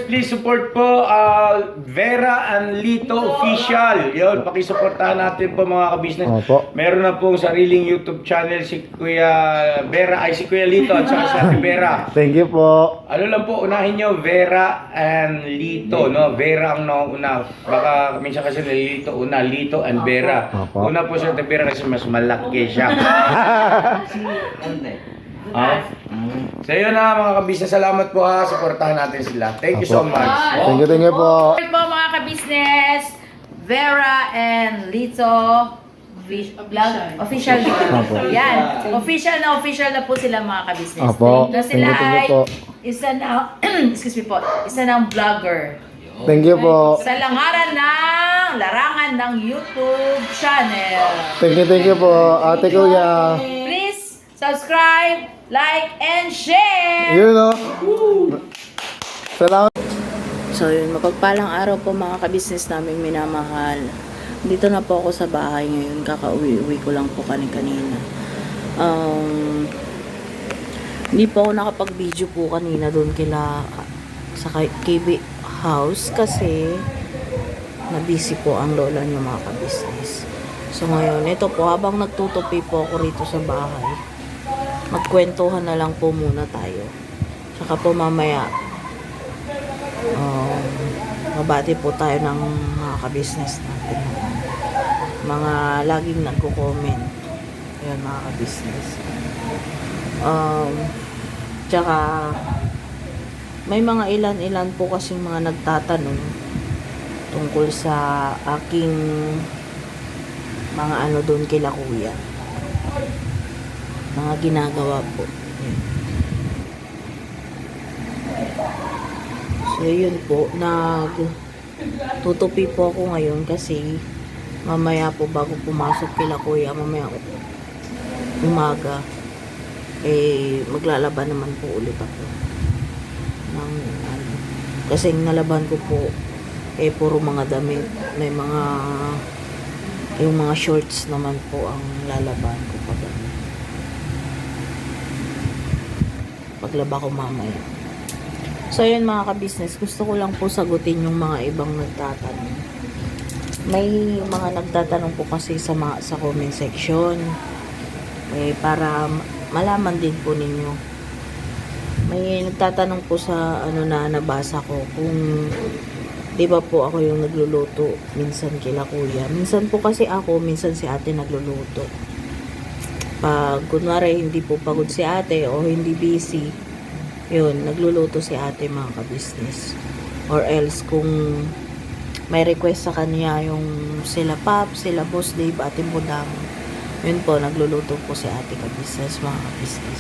Please support po Vera and Lito Official. Yun, pakisuportahan natin po mga ka-business. Opo. Meron na pong sariling YouTube channel si Kuya Vera, ay si Kuya Lito at saka si Ate Vera. Thank you po. Ano lang po, unahin nyo, Vera and Lito, no? Vera ang nauna. Baka minsan kasi Lito una, Lito and Vera. Opo. Una po si Ate Vera kasi mas malaki siya. So yun na mga ka-business, salamat po ha, supportahan natin sila. Thank you so much. Thank you po. Support po mga ka-business, Vera and Lito Vlog Official. Opo. Yan, official na po sila mga ka-business. Opo. Na sila Thank you ay po. isa na, excuse me po, isa ng vlogger. Thank you po. Sa larangan ng YouTube channel. Thank you po. Ate Kuya. Please subscribe, like, and share! Yun o. Salamat. So yun, mapagpalang araw po mga ka-business namin minamahal. Dito na po ako sa bahay ngayon, kakauwi-uwi ko lang po kanina. Hindi po ako nakapag-video po kanina doon kila sa KB house kasi na-busy po ang lola niyo mga ka-business. So ngayon, ito po, habang nagtutupi po ako rito sa bahay, magkwentuhan na lang po muna tayo. Saka po mamaya, mabati po tayo ng mga ka-business natin. Mga laging nagko-comment. Ayan mga ka-business. Tsaka, may mga ilan-ilan po kasing mga nagtatanong tungkol sa aking mga ano doon kila kuya. Mga ginagawa po. So, yun po. Tutupi po ako ngayon kasi mamaya po bago pumasok kila kuya, mamaya umaga, maglalaban naman po ulit ako. Kasi nalaban ko po, puro mga damit. May yung mga shorts naman po ang lalaban ko paglaba ko mamaya. So yun mga ka-business, gusto ko lang po sagutin yung mga ibang nagtatanong. May mga nagtatanong po kasi sa comment section para malaman din po ninyo. May nagtatanong po sa na nabasa ko kung di ba po ako yung nagluluto minsan kila kuya. Minsan po kasi ako, minsan si ate nagluluto. Pag kunwari hindi po pagod si ate o hindi busy, yun, nagluluto si ate mga ka-business. Or else kung may request sa kanya yung sila Pap, sila Boss Dave, Ate Budang, yun po, nagluluto po si ate ka-business mga ka-business.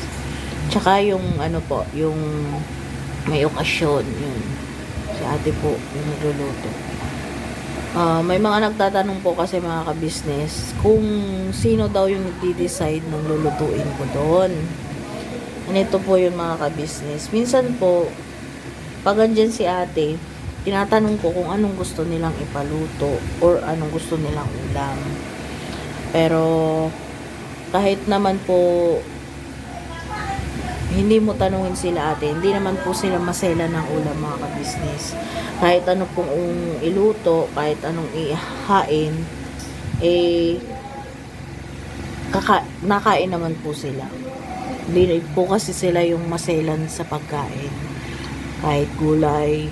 Tsaka yung po, yung may okasyon, yun. Si ate po, yung nagluluto. May mga nagtatanong po kasi mga ka-business kung sino daw yung nagdi-decide ng lulutuin ko doon. Ito po yung mga ka-business. Minsan po, pag andyan si ate, tinatanong ko kung anong gusto nilang ipaluto or anong gusto nilang ulam. Pero, kahit naman po, hindi mo tanungin sila ate, hindi naman po sila masela ng ulam mga ka-business. Kahit ano pong iluto, kahit anong ihain, nakain naman po sila. Hindi po kasi sila yung maselan sa pagkain. Kahit gulay,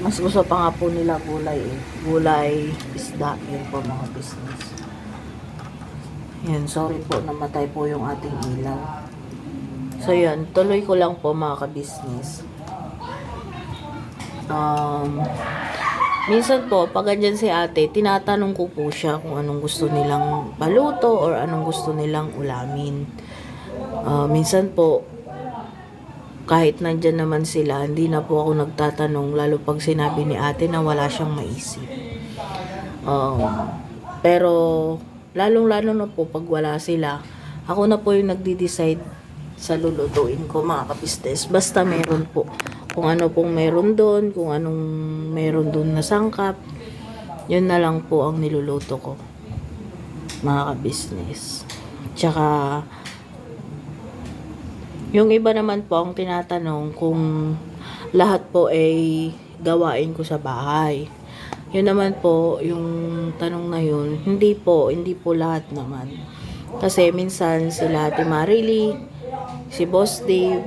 mas gusto pa nga po nila gulay Gulay, isda, yun po mga business. Yan, sorry po, namatay po yung ating ilaw. So yun, tuloy ko lang po mga ka-business. Minsan po, pag andyan si ate, tinatanong ko po siya kung anong gusto nilang paluto or anong gusto nilang ulamin. Minsan po, kahit nandyan naman sila, hindi na po ako nagtatanong, lalo pag sinabi ni ate na wala siyang maisip. Pero, lalong-lalo na po pag wala sila, ako na po yung nagdi-decide sa lulutuin ko, mga kabisnes. Basta meron po. Kung ano pong meron doon, kung anong meron doon na sangkap, yun na lang po ang niluluto ko, mga kabisnes. Tsaka, yung iba naman po ang tinatanong kung lahat po ay gawain ko sa bahay. Yun naman po, yung tanong na yun, hindi po lahat naman. Kasi minsan sila Ate Marily, si Boss Dave,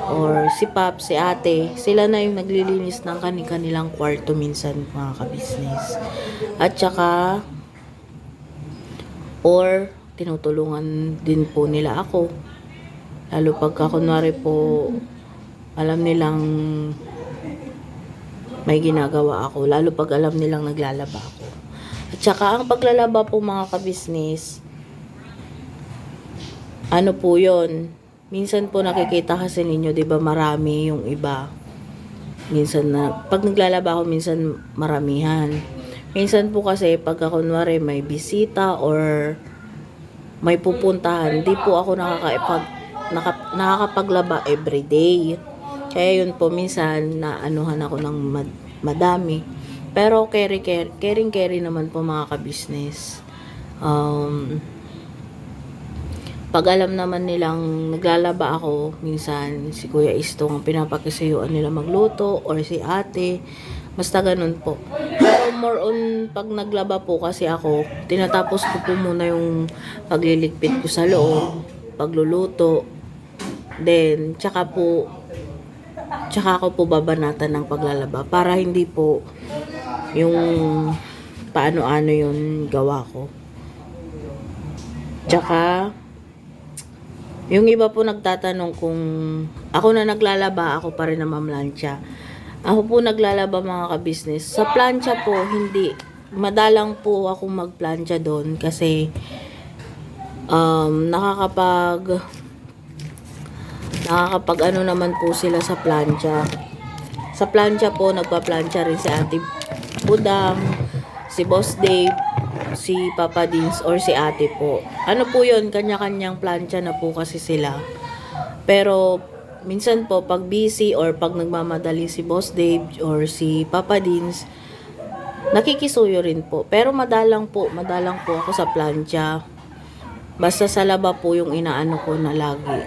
or si Pap, si Ate, sila na yung naglilinis ng kanilang kwarto minsan, mga kabisnes. At saka, or tinutulungan din po nila ako. Lalo pagka kunwari po, alam nilang may ginagawa ako. Lalo pag alam nilang naglalaba ako. At saka ang paglalaba po, mga kabisnes, ano po yun? Minsan po nakikita kasi ninyo, di ba, marami yung iba. Minsan na, pag naglalaba ako, minsan maramihan. Minsan po kasi pagka kunwari may bisita or may pupuntahan, di po ako nakakapaglaba everyday. Kaya yun po, minsan naanuhan ako ng madami. Pero caring naman po, mga kabisnes. Pag alam naman nilang naglalaba ako, minsan si Kuya Isto ang pinapakisayuan nila magluto or si ate. Basta ganun po. Pero more on pag naglaba po kasi ako, tinatapos ko po muna yung pagliligpit ko sa loob, pagluluto. Then, tsaka ako po babanatan ng paglalaba para hindi po yung paano-ano yung gawa ko. Tsaka, yung iba po nagtatanong kung ako na naglalaba, ako pa rin na mamlansya. Ako po naglalaba, mga kabisnes. Sa plancha po, hindi. Madalang po ako magplancha doon kasi nakakapag ano naman po sila sa plancha. Sa plancha po, nagpa-plancha rin si Ate Budang, si Boss Dave, si Papa Dins, or si ate po. Ano po yun, kanya-kanyang plancha na po kasi sila. Pero, minsan po, pag busy or pag nagmamadali si Boss Dave or si Papa Dins, nakikisuyo rin po. Pero madalang po ako sa plancha. Basta sa laba po yung inaano ko na lagi.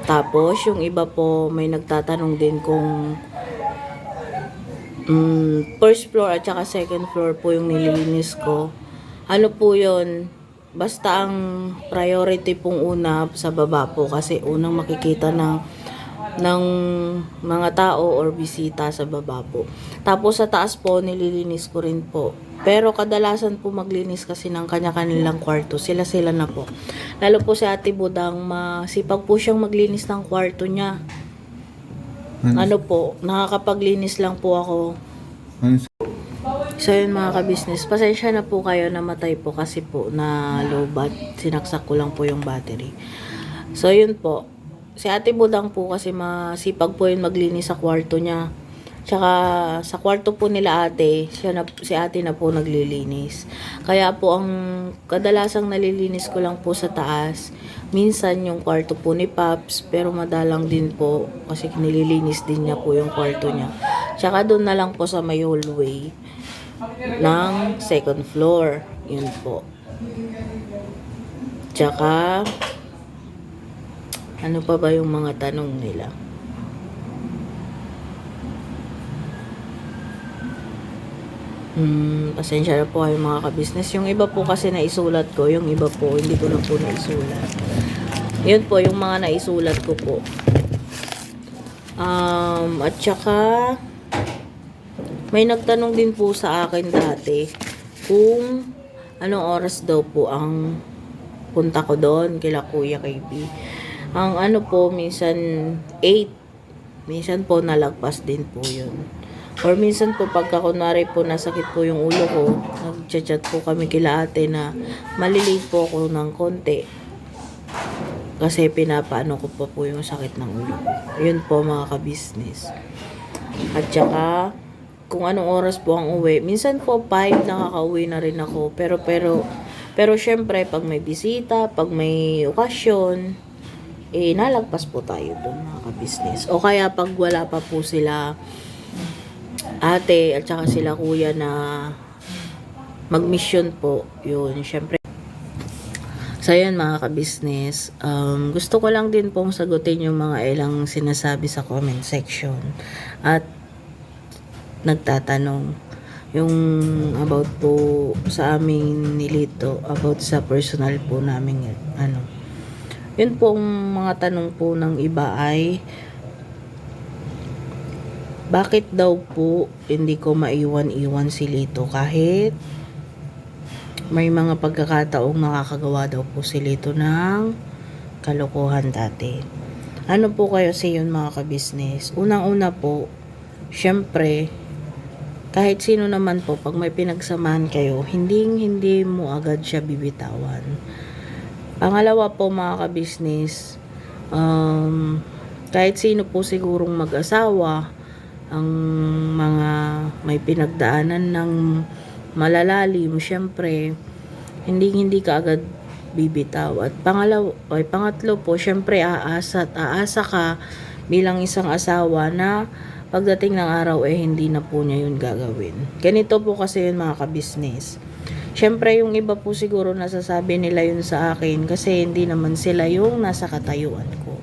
Tapos, yung iba po, may nagtatanong din kung first floor at saka second floor po yung nililinis ko. Ano po yun? Basta ang priority pong una sa baba po kasi unang makikita ng mga tao or bisita sa baba po. Tapos sa taas po, nililinis ko rin po. Pero kadalasan po maglinis kasi ng kanya-kanilang kwarto. Sila na po. Lalo po si Ate Budang, masipag po siyang maglinis ng kwarto niya. Ano po, nakakapaglinis lang po ako. So yun, mga kabisnes, pasensya na po kayo, namatay po kasi po na lowbat. Sinaksak ko lang po yung battery. So yun po, si Ate Budang po kasi masipag po yun maglinis sa kwarto niya. Tsaka sa kwarto po nila ate, si ate na po naglilinis. Kaya po ang kadalasang nalilinis ko lang po sa taas, minsan yung kwarto po ni Paps, pero madalang din po kasi nililinis din niya po yung kwarto niya. Tsaka doon na lang po sa may hallway ng second floor. Yun po. Tsaka ano pa ba yung mga tanong nila? Pasensya na po kayo, mga kabisnes. Yung iba po kasi naisulat ko, yung iba po hindi ko na po naisulat. Yun po yung mga naisulat ko po. At saka may nagtanong din po sa akin dati kung anong oras daw po ang punta ko doon kila Kuya KB. Ang ano po, minsan 8. Minsan po nalagpas din po yun. Or minsan po pagka kunwari po nasakit po yung ulo ko, nag-chat po kami kila ate na malilate po ako ng konti. Kasi pinapaano ko po yung sakit ng ulo ko. Yun po mga ka-business. At saka, kung anong oras po ang uwi. Minsan po 5 nakaka-uwi na rin ako. Pero syempre, pag may bisita, pag may okasyon, nalagpas po tayo doon mga ka-business. O kaya pag wala pa po sila ate at saka sila kuya na mag-mission po, yun, syempre. So, yan mga ka-business. Gusto ko lang din pong sagutin yung mga ilang sinasabi sa comment section. At nagtatanong yung about po sa aming nilito, about sa personal po namin ano. Yun pong mga tanong po ng iba ay bakit daw po hindi ko maiwan-iwan si Lito kahit may mga pagkakataong nakakagawa daw po si Lito ng kalokohan dati. Ano po kayo sa yun mga ka-business? Unang-una po, syempre, kahit sino naman po, pag may pinagsamahan kayo, hindi mo agad siya bibitawan. Pangalawa po mga ka-business, kahit sino po sigurong mag-asawa, ang mga may pinagdaanan ng malalalim, syempre, hindi ka agad bibitaw. At pangatlo po, syempre, aasa ka bilang isang asawa na pagdating ng araw, hindi na po niya yun gagawin. Ganito po kasi yun mga ka-business. Syempre, yung iba po siguro nasasabi nila yun sa akin kasi hindi naman sila yung nasa katayuan ko.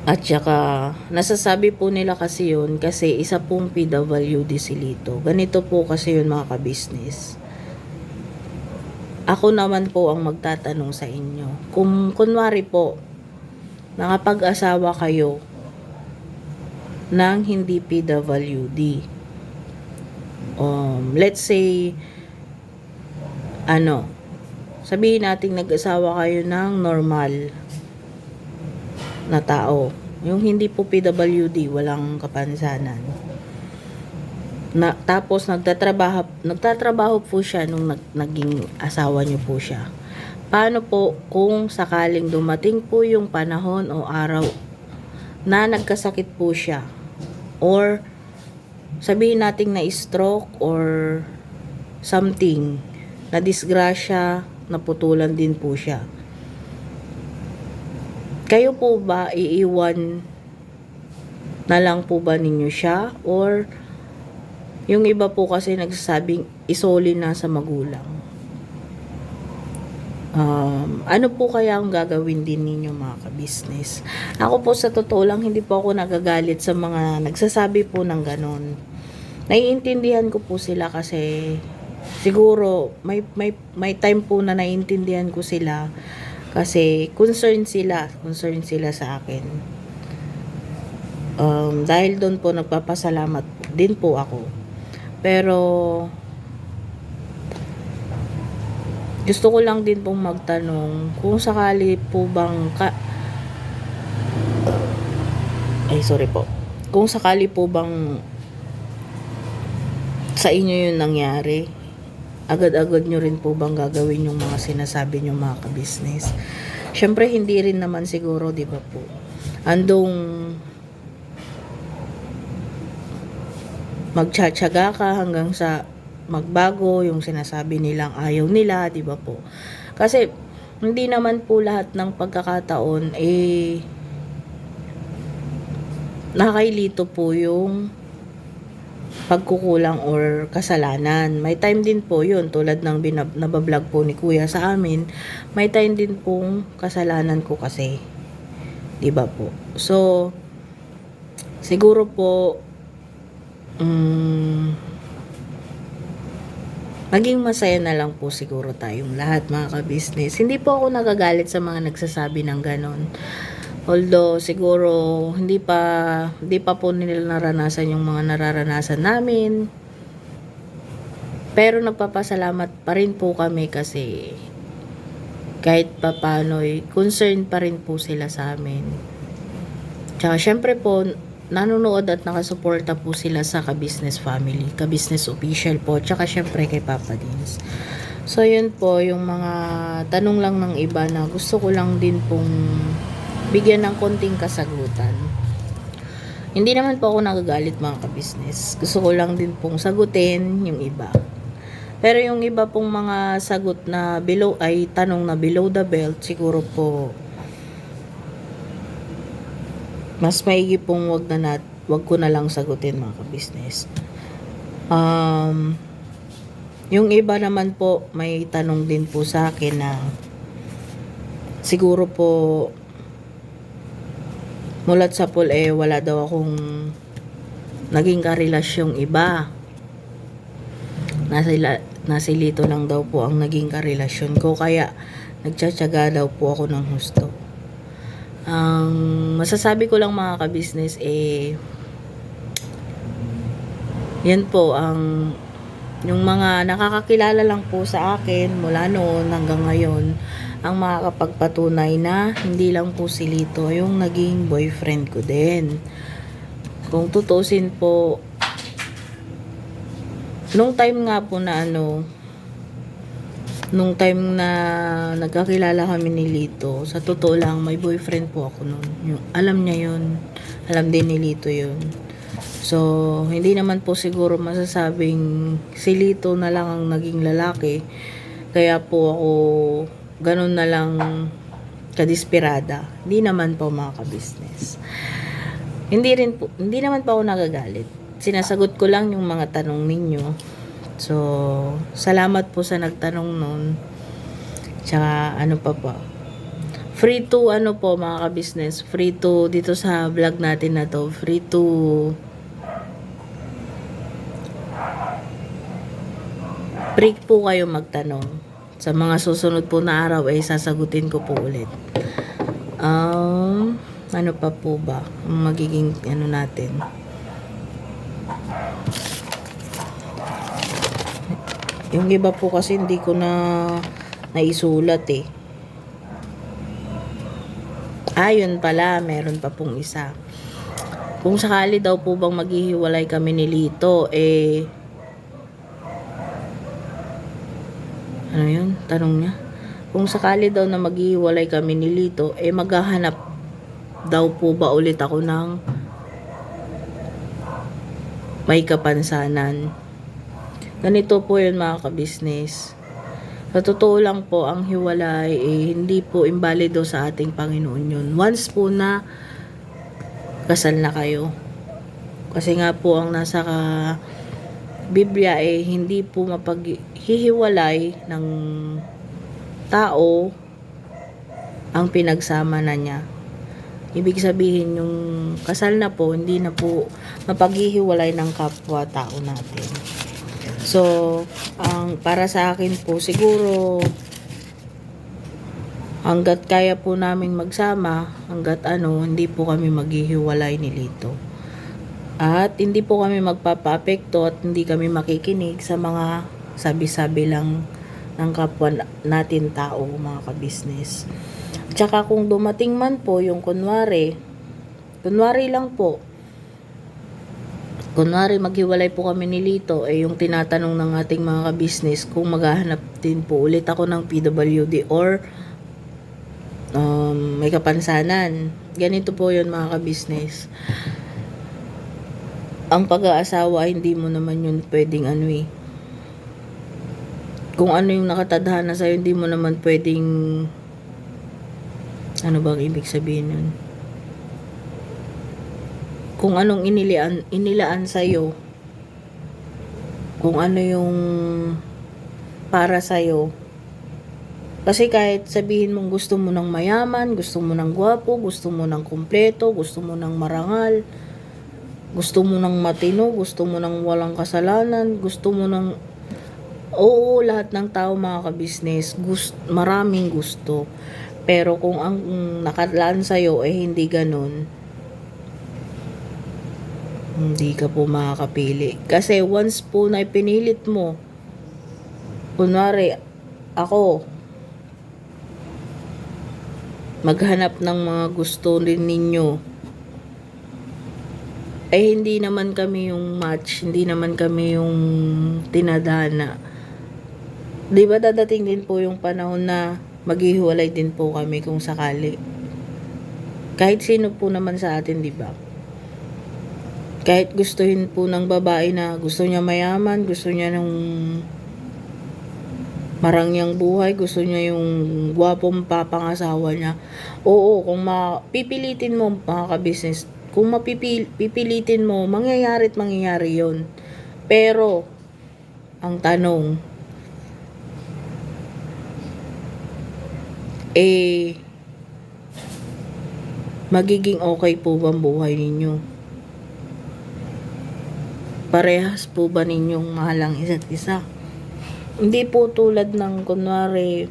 At saka, nasasabi po nila kasi yun kasi isa pong PWD si Lito. Ganito po kasi yun mga ka-business. Ako naman po ang magtatanong sa inyo. Kung kunwari po, nakapag-asawa kayo ng hindi PWD. Let's say, sabihin natin nag-asawa kayo ng normal na tao. Yung hindi po PWD, walang kapansanan. Tapos nagtatrabaho po siya nung naging asawa niyo po siya. Paano po kung sakaling dumating po yung panahon o araw na nagkasakit po siya? Or sabihin natin na stroke or something, na disgrasya, naputulan din po siya. Kayo po ba iiwan na lang po ba ninyo siya? Or yung iba po kasi nagsasabing isoli na sa magulang. Ano po kaya ang gagawin din ninyo mga ka-business? Ako po sa totoo lang, hindi po ako nagagalit sa mga nagsasabi po ng ganon. Naiintindihan ko po sila kasi siguro may time po na naiintindihan ko sila. Kasi concerned sila sa akin. Dahil doon po nagpapasalamat din po ako. Pero gusto ko lang din pong magtanong kung sakali po bang kung sakali po bang sa inyo yun nangyari, agad-agad nyo rin po bang gagawin yung mga sinasabi nyo mga ka-business? Syempre, hindi rin naman siguro, di ba po? Andong magtsatsaga ka hanggang sa magbago yung sinasabi nilang ayaw nila, di ba po? Kasi, hindi naman po lahat ng pagkakataon, nakailito po yung pagkukulang or kasalanan. May time din po yun, tulad ng nabablog po ni Kuya sa amin, may time din pong kasalanan ko kasi. Diba po? So, siguro po, maging masaya na lang po siguro tayong lahat mga ka-business. Hindi po ako nagagalit sa mga nagsasabi ng ganon. Although, siguro, hindi pa po nila naranasan yung mga nararanasan namin. Pero nagpapasalamat pa rin po kami kasi kahit papano concern pa rin po sila sa amin. Tsaka syempre po, nanonood at nakasuporta po sila sa Ka-Business Family, Ka-Business Official po, tsaka syempre kay Papa Dins. So yun po, yung mga tanong lang ng iba na gusto ko lang din pong bigyan ng konting kasagutan. Hindi naman po ako nagagalit mga ka-business. Gusto ko lang din pong sagutin yung iba. Pero yung iba pong mga sagot na below ay tanong na below the belt, siguro po mas maigi pong wag ko na lang sagutin mga ka-business. Yung iba naman po may tanong din po sa akin na siguro po mulat sa pool wala daw akong naging karelasyong iba. Nasilito lang daw po ang naging karelasyon ko, kaya nagtsatsaga daw po ako ng husto. Ang masasabi ko lang mga ka-business yan po ang yung mga nakakakilala lang po sa akin mula noon hanggang ngayon ang makakapagpatunay na hindi lang po si Lito yung naging boyfriend ko din. Kung tutusin po, nung time nga po na nung time na nagkakilala kami ni Lito, sa totoo lang, may boyfriend po ako noon. Alam niya yun. Alam din ni Lito yun. So, hindi naman po siguro masasabing si Lito na lang ang naging lalaki. Kaya po ako ganun na lang kadesperada. Hindi naman po mga ka-business. Hindi naman po ako nagagalit. Sinasagot ko lang yung mga tanong ninyo. So, salamat po sa nagtanong nun. Tsaka, ano pa po. Free to, mga ka-business. Free to, dito sa vlog natin na to. Free to break po kayo magtanong. Sa mga susunod po na araw ay sasagutin ko po ulit. Ano pa po ba? Ang magiging natin. Yung iba po kasi hindi ko na naisulat Ayun pala, meron pa pong isa. Kung sakali daw po bang maghihiwalay kami ni Lito, ano yun? Tanong niya. Kung sakali daw na maghihiwalay kami ni Lito, maghahanap daw po ba ulit ako ng may kapansanan? Ganito po yun mga ka-business. Sa totoo lang po, ang hiwalay hindi po imbalido sa ating Panginoon yun. Once po na kasal na kayo. Kasi nga po ang nasa Biblia hindi po mapaghihiwalay ng tao ang pinagsama na niya. Ibig sabihin yung kasal na po, hindi na po mapaghihiwalay ng kapwa-tao natin. So, para sa akin po, siguro hanggat kaya po naming magsama, hanggat hindi po kami maghihiwalay ni Lito. At hindi po kami magpapaapekto at hindi kami makikinig sa mga sabi-sabi lang ng kapwa natin tao, mga ka-business. Tsaka kung dumating man po yung kunwari lang po, kunwari maghiwalay po kami ni Lito, yung tinatanong ng ating mga ka-business kung maghahanap din po ulit ako ng PWD or may kapansanan. Ganito po yun mga ka-business. Ang pag-aasawa, hindi mo naman yun pwedeng kung ano yung nakatadhana sa'yo, hindi mo naman pwedeng ano bang ibig sabihin nun? Kung anong inilaan sa'yo, kung ano yung para sa'yo. Kasi kahit sabihin mong gusto mo ng mayaman, gusto mo ng gwapo, gusto mo ng kumpleto, gusto mo ng marangal, gusto mo ng matino, gusto mo ng walang kasalanan, gusto mo ng lahat ng tao mga ka-business, maraming gusto. Pero kung ang nakalaan sa'yo hindi ganun, hindi ka po makakapili. Kasi once po na ipinilit mo, kunwari, ako, maghanap ng mga gusto rin ninyo. Eh, hindi naman kami yung match, hindi naman kami yung tinadhana. Di ba dadating din po yung panahon na maghihiwalay din po kami kung sakali. Kahit sino po naman sa atin, di ba? Kahit gustuhin po ng babae na gusto niya mayaman, gusto niya ng marangyang buhay, gusto niya yung gwapong papangasawa niya. Oo, kung pipilitin mo mga ka-business, kung pipilitin mo, mangyayari at mangyayari yon. Pero, ang tanong, magiging okay po ba ang buhay ninyo? Parehas po ba ninyong mahal ang isa't isa? Hindi po tulad ng kunwari,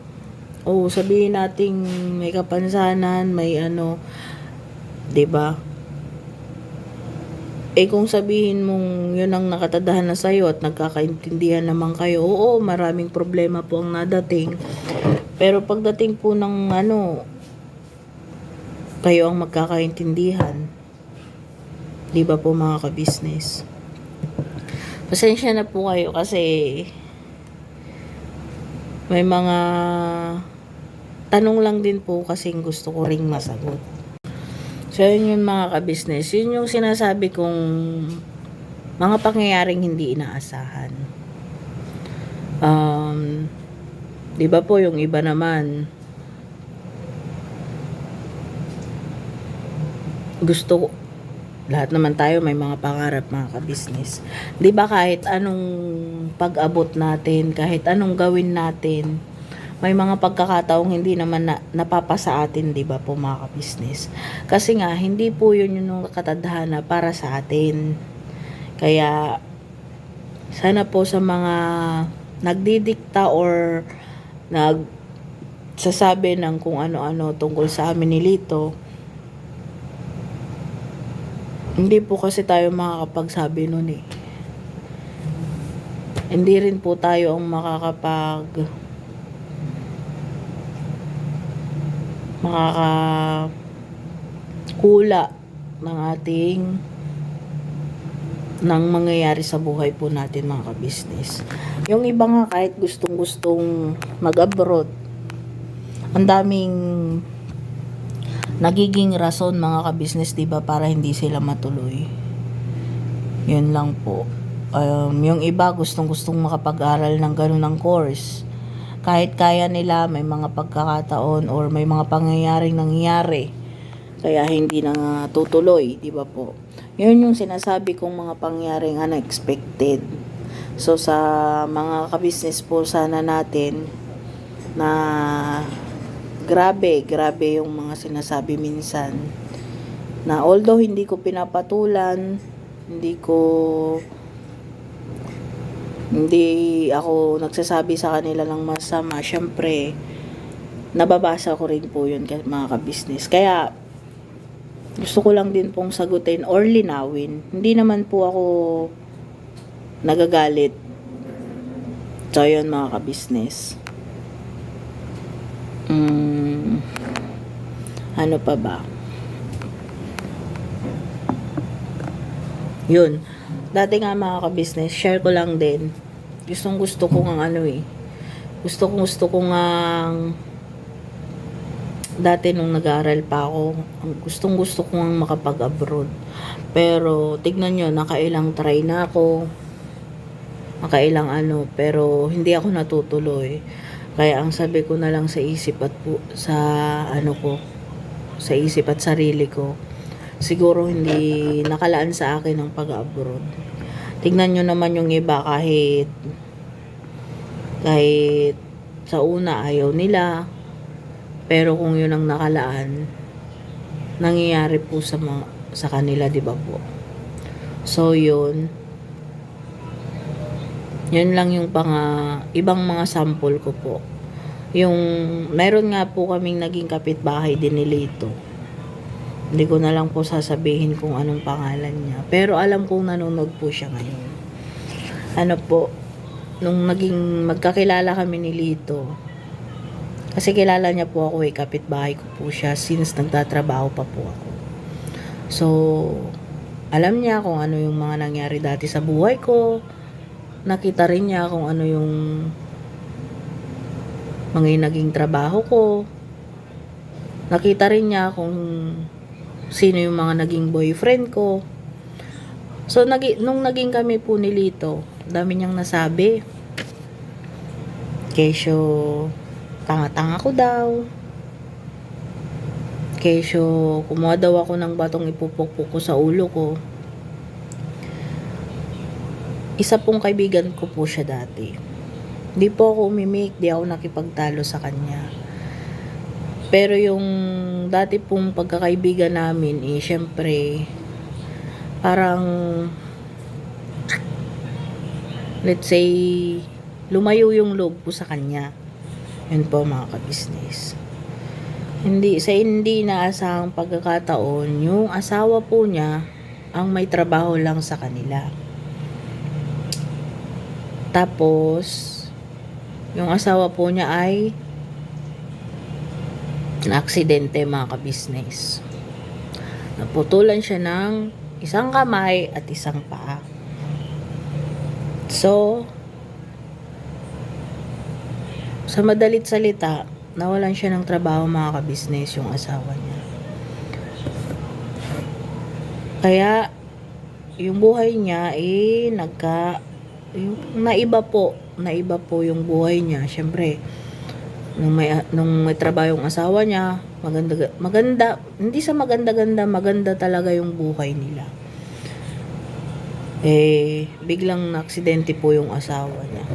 sabihin nating may kapansanan, may 'di ba? Kung sabihin mong yun ang nakatadahan na sa'yo at nagkakaintindihan naman kayo, oo, maraming problema po ang nadating. Pero pagdating po ng kayo ang magkakaintindihan, di ba po mga ka-business? Pasensya na po kayo kasi may mga tanong lang din po kasing gusto ko ring masagot. So, yun yung mga ka-business. Yun yung sinasabi kong mga pangyayaring hindi inaasahan. Di ba po yung iba naman, lahat naman tayo may mga pangarap mga ka-business. Di ba kahit anong pag-abot natin, kahit anong gawin natin, may mga pagkakataong hindi naman napapasa atin, di ba po mga ka-business? Kasi nga, hindi po yun yung katadhana para sa atin. Kaya, sana po sa mga nagdidikta or nagsasabi ng kung ano-ano tungkol sa amin ni Lito, hindi po kasi tayo makakapagsabi nun eh. Hindi rin po tayo ang makakakula ng ng mangyayari sa buhay po natin mga ka-business. Yung iba nga kahit gustong mag-abroad, ang daming nagiging rason mga ka-business, diba, para hindi sila matuloy. Yun lang po. Yung iba gustong makapag-aral ng ganun course. Kahit kaya nila, may mga pagkakataon or may mga pangyayaring nangyayari kaya hindi na tutuloy, di ba po? Yun yung sinasabi kong mga pangyayaring unexpected. So sa mga ka-business po sana natin na grabe yung mga sinasabi minsan na although hindi ko pinapatulan, hindi ako nagsasabi sa kanila ng masama. Syempre, nababasa ko rin po yun mga ka-business. Kaya, gusto ko lang din pong sagutin or linawin. Hindi naman po ako nagagalit. So, yun mga ka-business. Ano pa ba? Yun. Dati nga mga ka-business, share ko lang din. Gusto ko ng Gusto ko nga dati nung nag-aaral pa ako, gusto ko nga makapag-abroad. Pero tignan nyo, nakailang try na ako. Nakailang pero hindi ako natutuloy. Kaya ang sabi ko na lang sa isip at sa isip at sarili ko, siguro hindi nakalaan sa akin ang pag-abroad. Tignan nyo naman yung iba kahit sa una ayaw nila, pero kung yun ang nakalaan, nangyayari po sa kanila, di ba po? So yun lang yung ibang mga sample ko po. Yung meron nga po kaming naging kapitbahay din ni Lito. Hindi ko na lang po sasabihin kung anong pangalan niya. Pero alam kong nanonood po siya ngayon. Nung naging magkakilala kami ni Lito, Kasi kilala niya po ako kapitbahay ko po siya since nagtatrabaho pa po ako. So, alam niya kung ano yung mga nangyari dati sa buhay ko. Nakita rin niya kung ano yung mga naging trabaho ko. Nakita rin niya kung sino yung mga naging boyfriend ko. So, nung naging kami po ni Lito, dami niyang nasabi. Kesyo, tanga-tanga ko daw. Kesyo, kumuha daw ako ng batong ipupukpuk ko sa ulo ko. Isa pong kaibigan ko po siya dati. Di po ako umimik, di ako nakipagtalo sa kanya. Pero yung dati pong pagkakaibigan namin, syempre, parang, let's say, lumayo yung loob ko sa kanya. Yun po mga kabisnes. Hindi inaasahang pagkakataon, yung asawa po niya ang may trabaho lang sa kanila. Tapos, yung asawa po niya ay na-aksidente mga kabisnes. Naputulan siya ng isang kamay at isang paa. So, sa madalit salita, nawalan siya ng trabaho mga kabisnes yung asawa niya. Kaya, yung buhay niya naiba po yung buhay niya. Syempre, nung may trabaho yung asawa niya, maganda, hindi sa maganda talaga yung buhay nila. Biglang na-aksidente po yung asawa niya.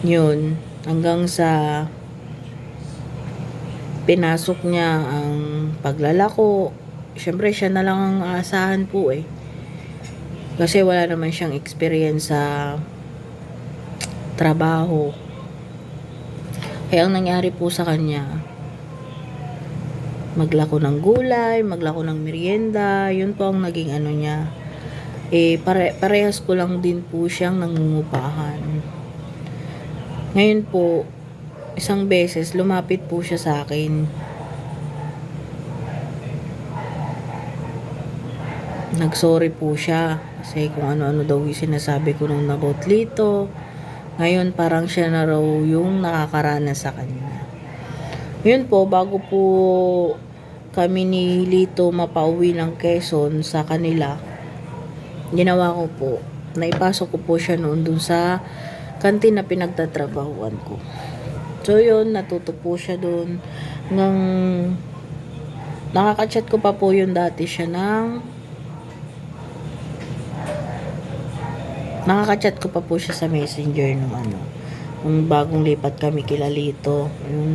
Yun, hanggang sa pinasok niya ang paglalako. Syempre, siya na lang ang aasahan po Kasi wala naman siyang experience sa trabaho. Kaya ang nangyari po sa kanya, maglako ng gulay, maglako ng merienda, yun po ang naging ano niya. Parehas ko lang din po siyang nangungupahan. Ngayon po, isang beses, lumapit po siya sa akin. Nagsorry po siya kasi kung ano-ano daw yung sinasabi ko nung about Lito. Ngayon parang siya na raw yung nakakaranas sa kanya. Yun po, bago po kami ni Lito mapauwi ng Quezon sa kanila, ginawa ko po, naipasok ko po siya noon dun sa kantin na pinagtatrabahuan ko. So yun, natuto po siya dun. Nakaka-chat ko pa po yun dati siya nakaka-chat ko pa po siya sa messenger nung bagong lipat kami kila Lito, yung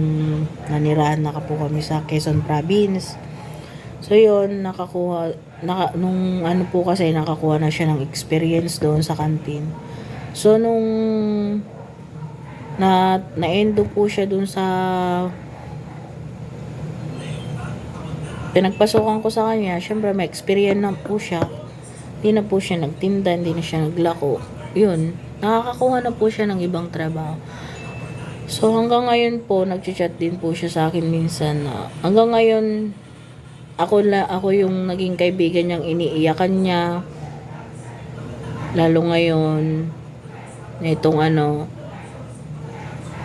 nanirahan na po kami sa Quezon Province. So yun, nung ano po kasi nakakuha na siya ng experience doon sa kantin. So nung na-endo po siya doon sa pinagpasokan ko sa kanya, syempre may experience na po siya. Hindi na po siya nagtinda, hindi na siya naglako. Yun, nakakakuha na po siya ng ibang trabaho. So hanggang ngayon po, nagchat din po siya sa akin minsan na hanggang ngayon, ako yung naging kaibigan niyang iniiyakan niya. Lalo ngayon, nitong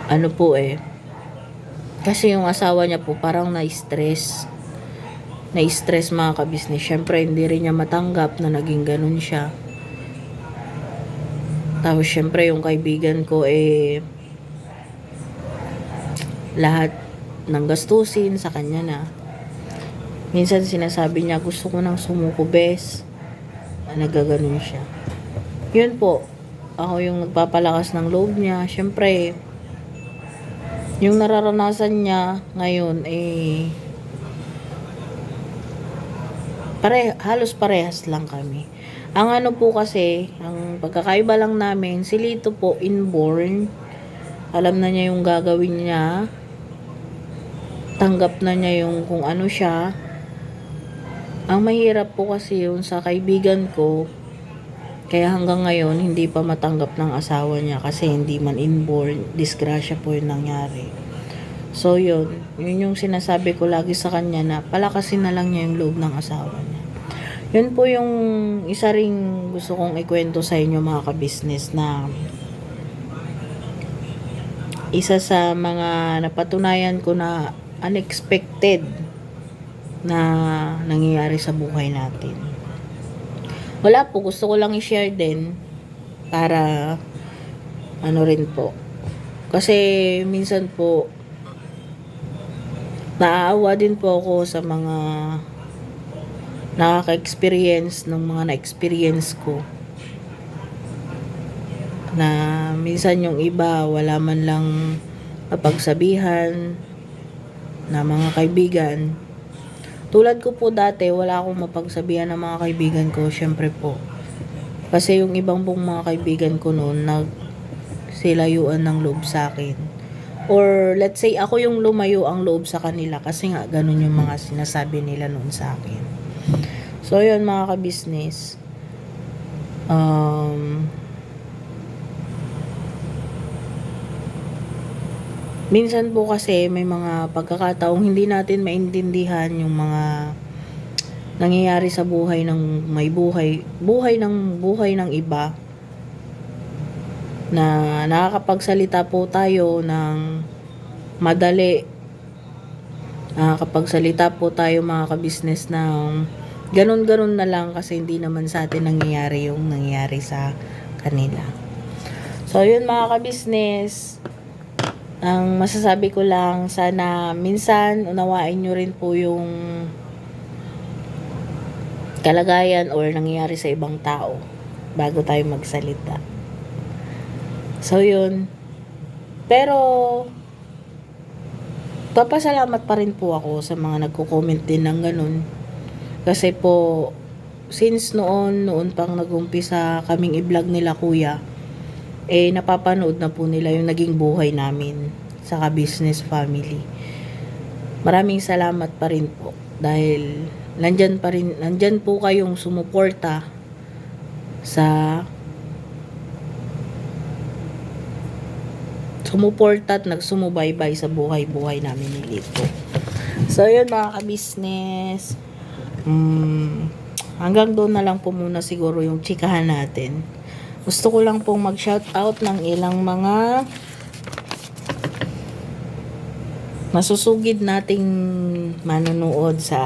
ano po kasi yung asawa niya po parang na-stress mga kabisnes. Syempre hindi rin niya matanggap na naging ganun siya. Tapos syempre yung kaibigan ko lahat ng gastusin sa kanya na. Minsan sinasabi niya, gusto ko nang sumuko bes. Nagaganon siya. Yun po, ako yung nagpapalakas ng loob niya. Syempre yung nararanasan niya ngayon halos parehas lang kami. Ang ano po kasi, ang pagkakaiba lang namin, si Lito po inborn. Alam na niya yung gagawin niya. Tanggap na niya yung kung ano siya. Ang mahirap po kasi yung sa kaibigan ko, Kaya hanggang ngayon, hindi pa matanggap ng asawa niya kasi hindi man inborn, disgrasya po yung nangyari. So yun yung sinasabi ko lagi sa kanya na palakasin na lang niya yung loob ng asawa niya. Yun po yung isa ring gusto kong ikwento sa inyo mga ka-business na isa sa mga napatunayan ko na unexpected na nangyayari sa buhay natin. Wala po, gusto ko lang i-share din para ano rin po. Kasi minsan po naaawa din po ako sa mga nakaka-experience ng mga na-experience ko. Na minsan yung iba wala man lang mapagsabihan na mga kaibigan. Tulad ko po dati, wala akong mapagsabihan ng mga kaibigan ko, syempre po. Kasi yung ibang pong mga kaibigan ko noon, nagsilayuan ng loob sa akin. Or let's say, ako yung lumayo ang loob sa kanila kasi nga ganun yung mga sinasabi nila noon sa akin. So yun mga ka-business. Minsan po kasi may mga pagkakataong hindi natin maintindihan yung mga nangyayari sa buhay ng may buhay ng iba, na nakakapagsalita po tayo ng madali, nakakapagsalita po tayo mga ka-business ng ganun-ganun na lang kasi hindi naman sa atin nangyayari yung nangyayari sa kanila. So yun mga ka-business, ang masasabi ko lang, sana minsan unawain nyo rin po yung kalagayan or nangyayari sa ibang tao bago tayo magsalita. So yun. Pero papasalamat pa rin po ako sa mga nagko-comment din ng ganun. Kasi po since noon pang nag-umpisa kaming i-vlog nila kuya, napapanood na po nila yung naging buhay namin sa ka-business family. Maraming salamat pa rin po dahil nandyan po kayong sumuporta at nagsumubaybay sa buhay-buhay namin ni Lito. So yun mga ka-business, hanggang doon na lang po muna siguro yung chikahan natin. Gusto ko lang pong mag-shoutout ng ilang mga masusugid nating manonood sa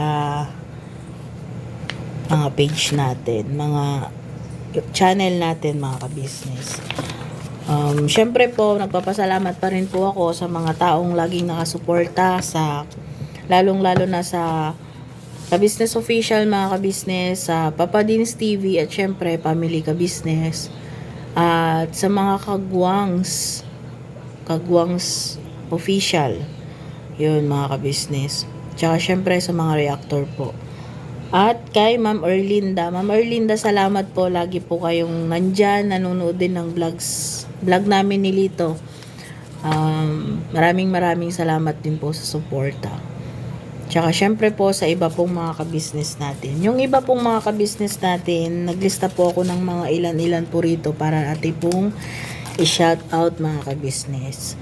mga page natin, mga channel natin mga ka-business. Syempre po, nagpapasalamat pa rin po ako sa mga taong laging nakasuporta sa, lalong-lalo na sa Ka-Business Official mga ka-business, sa Papa Dins TV at syempre Family Ka-Business. At sa mga kagwangs official, yun mga ka-business. Tsaka syempre sa mga reactor po. At kay Ma'am Erlinda, salamat po, lagi po kayong nandyan, nanonood din ng vlog namin ni Lito. Maraming salamat din po sa suporta. Tsaka syempre po sa iba pong mga ka-business natin. Yung iba pong mga ka-business natin, naglista po ako ng mga ilan-ilan po rito para natin pong i-shoutout mga ka-business.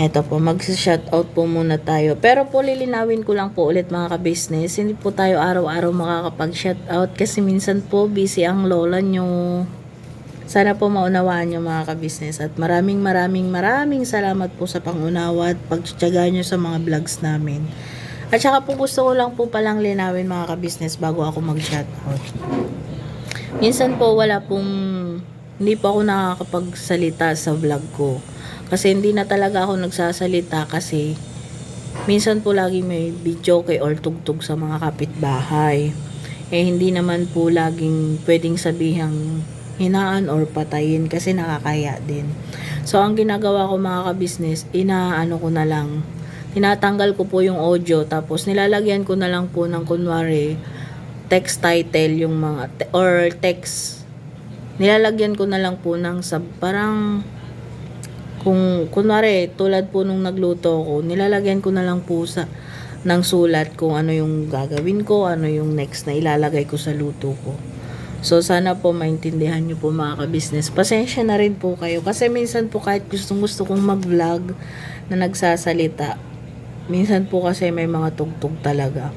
Eto po, mag-shoutout po muna tayo. Pero po lilinawin ko lang po ulit mga ka-business, hindi po tayo araw-araw makakapag-shoutout kasi minsan po busy ang lola nyo. Sana po maunawaan nyo mga ka-business at maraming salamat po sa pangunawa at pagtsatsaga nyo sa mga vlogs namin. At saka po gusto ko lang po palang linawin mga ka-business bago ako mag-shoutout. Minsan po hindi pa ako nakakapagsalita sa vlog ko. Kasi hindi na talaga ako nagsasalita kasi minsan po lagi may video or tugtog sa mga kapitbahay. Hindi naman po laging pwedeng sabihang hinaan or patayin kasi nakakaya din. So ang ginagawa ko mga ka-business, tinatanggal ko po yung audio tapos nilalagyan ko na lang po ng kunwari text title yung mga or text. Nilalagyan ko na lang po ng parang kung kunwari tulad po nung nagluto ko, nilalagyan ko na lang po ng sulat kung ano yung gagawin ko, ano yung next na ilalagay ko sa luto ko. So, sana po maintindihan nyo po mga ka-business. Pasensya na rin po kayo. Kasi minsan po kahit gusto kong mag-vlog na nagsasalita, minsan po kasi may mga tugtog talaga.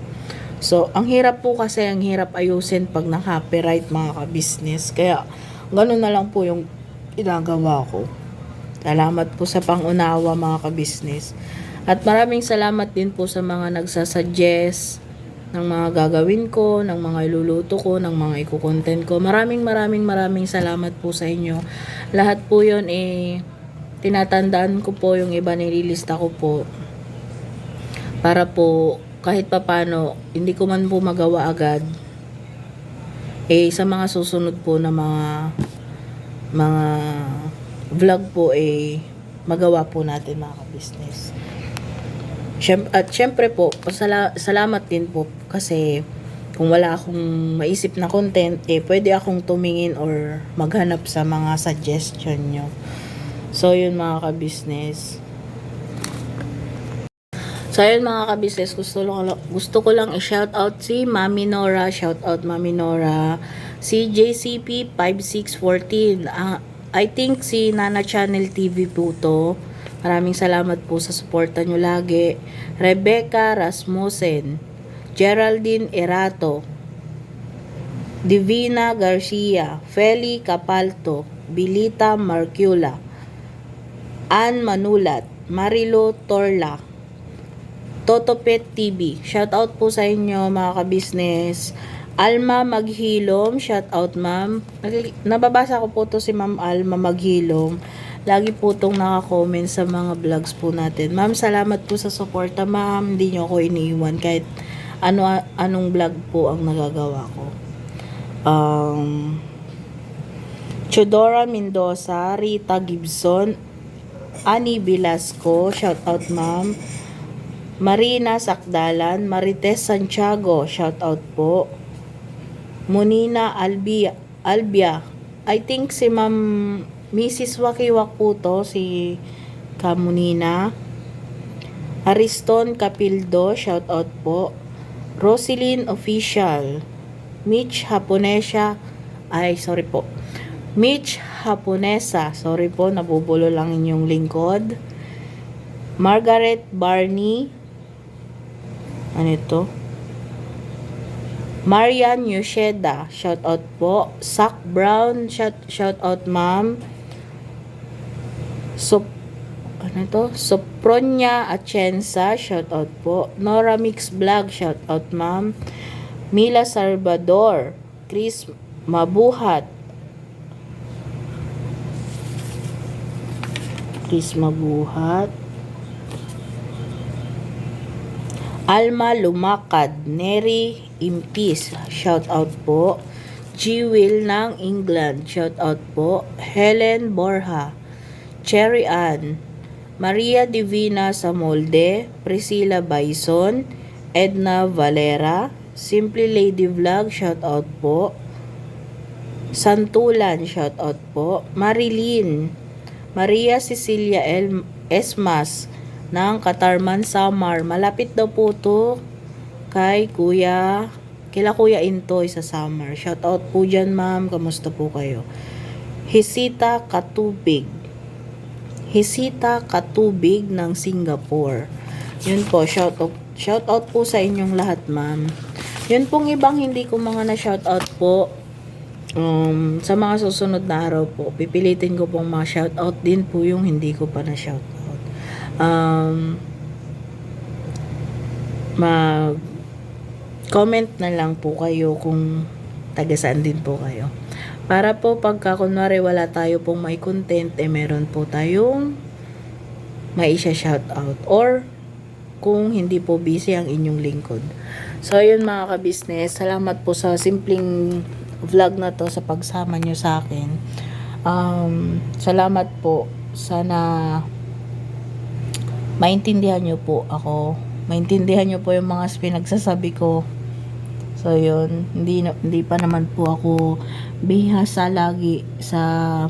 So, ang hirap po kasi, ang hirap ayusin pag na-copyright mga ka-business. Kaya, ganun na lang po yung ginagawa ko. Salamat po sa pangunawa mga ka-business. At maraming salamat din po sa mga nagsasuggest ng mga gagawin ko, ng mga iluluto ko, ng mga iko-content ko. Maraming salamat po sa inyo. Lahat po yun tinatandaan ko po, yung iba nililista ko po. Para po kahit papano, hindi ko man po magawa agad. Sa mga susunod po na mga vlog po magawa po natin mga ka-business. At syempre po, salamat din po kasi kung wala akong maisip na content, pwede akong tumingin or maghanap sa mga suggestion nyo. So, yun mga ka-business. So, yun mga ka-business, gusto ko lang i-shoutout si Mami Nora. Shoutout Mami Nora. Si JCP 5614. I think si Nana Channel TV po to. Maraming salamat po sa suporta nyo lagi. Rebecca Rasmussen, Geraldine Erato, Divina Garcia, Feli Capalto, Bilita Marcula, Ann Manulat, Marilo Torla, Totopet TV. Shoutout po sa inyo mga ka-business. Alma Maghilom, shoutout ma'am. Nababasa ko po to si Ma'am Alma Maghilom. Lagi po itong naka-comment sa mga vlogs po natin. Ma'am, salamat po sa suporta, ma'am. Hindi nyo ako iniiwan kahit anong vlog po ang nagagawa ko. Chodora Mendoza, Rita Gibson, Annie Velasco, shout out ma'am. Marina Sakdalan, Marites Santiago, shout out po. Munina Albia, I think si Ma'am Mrs. Wakiwak po to, si Kamunina. Ariston Capildo, shout out po. Roselyn Official, Mitch Haponesa, Mitch Haponesa, sorry po, nabubulo lang inyong lingkod. Margaret Barney, ano ito? Marian Yosheda, shout out po. Zach Brown, shout out ma'am. Sopronia Atienza, shout out po. Nora Mix Vlog, shout out ma'am. Mila Salvador, Chris Mabuhat, Alma Lumakad, Neri Impis, shout out po. G. Will ng England, shout out po. Helen Borja, Cherry Ann, Maria Divina Samolde, Priscilla Bison, Edna Valera, Simply Lady Vlog, shout out po. Santulan, shout out po. Marilyn, Maria Cecilia Esmas ng Katarman Samar. Malapit daw po to kila Kuya Intoy sa Samar. Shout out po dyan ma'am, kamusta po kayo? Hisita Katubig ng Singapore. Yun po, shout out po sa inyong lahat ma'am. Yun pong ibang hindi ko mga na-shout out po. Sa mga susunod na araw po, pipilitin ko pong mga shout out din po yung hindi ko pa na-shout out. Mag-comment na lang po kayo kung taga saan din po kayo. Para po pagka kunwari wala tayo pong may content, meron po tayong shout out. Or kung hindi po busy ang inyong lingkod. So, yun mga ka-business. Salamat po sa simpleng vlog na to sa pagsama nyo sa akin. Salamat po. Sana maintindihan nyo po ako. Maintindihan nyo po yung mga pinagsasabi ko. So, yun. Hindi pa naman po ako bihasa lagi sa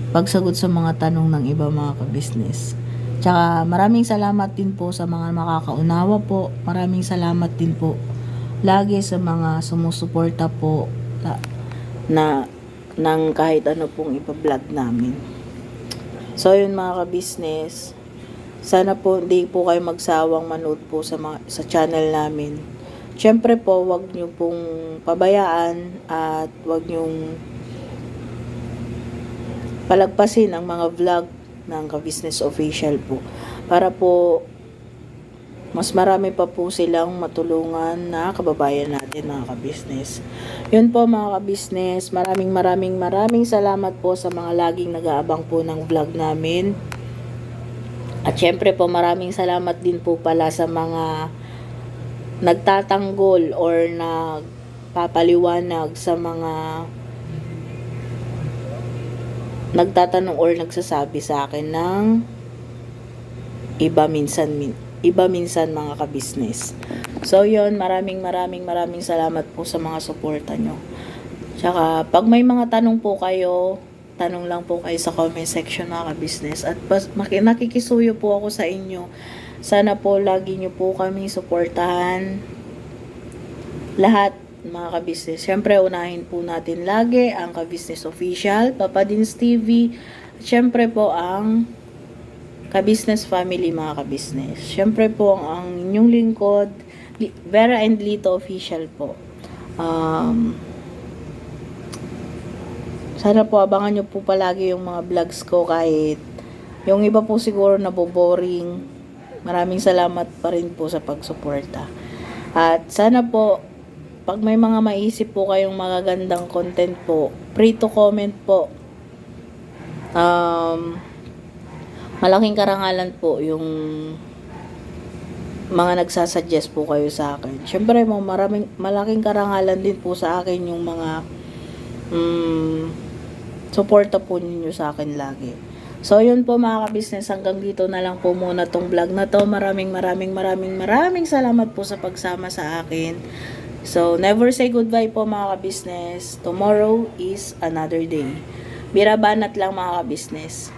pagsagot sa mga tanong ng iba mga ka-business. Tsaka maraming salamat din po sa mga makakaunawa po. Maraming salamat din po lagi sa mga sumusuporta po na ng kahit ano pong ipa-vlog namin. So yun mga ka-business, sana po hindi po kayo magsawang manood po sa channel namin. Siyempre po, wag nyo pong pabayaan at wag nyong palagpasin ang mga vlog ng ka-business official po. Para po mas marami pa po silang matulungan na kababayan natin mga ka-business. Yun po mga ka-business, maraming salamat po sa mga laging nag-aabang po ng vlog namin. At syempre po maraming salamat din po pala sa mga nagtatanggol or nagpapaliwanag sa mga nagtatanong or nagsasabi sa akin ng iba minsan mga ka-business. So yun, maraming salamat po sa mga suporta nyo. Tsaka pag may mga tanong po kayo, tanong lang po kayo sa comment section mga ka-business. At nakikisuyo po ako sa inyo. Sana po lagi nyo po kami suportahan. Lahat mga ka-business. Siyempre unahin po natin lagi ang ka-business official, Papa Dins TV. At siyempre po ang ka-business family mga ka-business. Siyempre po ang inyong lingkod, Vera and Lito official po. Sana po abangan nyo po palagi yung mga vlogs ko kahit yung iba po siguro naboboring. Maraming salamat pa rin po sa pagsuporta. At sana po pag may mga maisip po kayong magagandang content po, free to comment po. Malaking karangalan po yung mga nagsasuggest po kayo sa akin. Siyempre, malaking karangalan din po sa akin yung mga suporta po ninyo sa akin lagi. So, yun po mga ka-business, hanggang dito na lang po muna tong vlog na to. Maraming salamat po sa pagsama sa akin. So, never say goodbye po mga ka-business. Tomorrow is another day. Birabanat lang mga ka-business.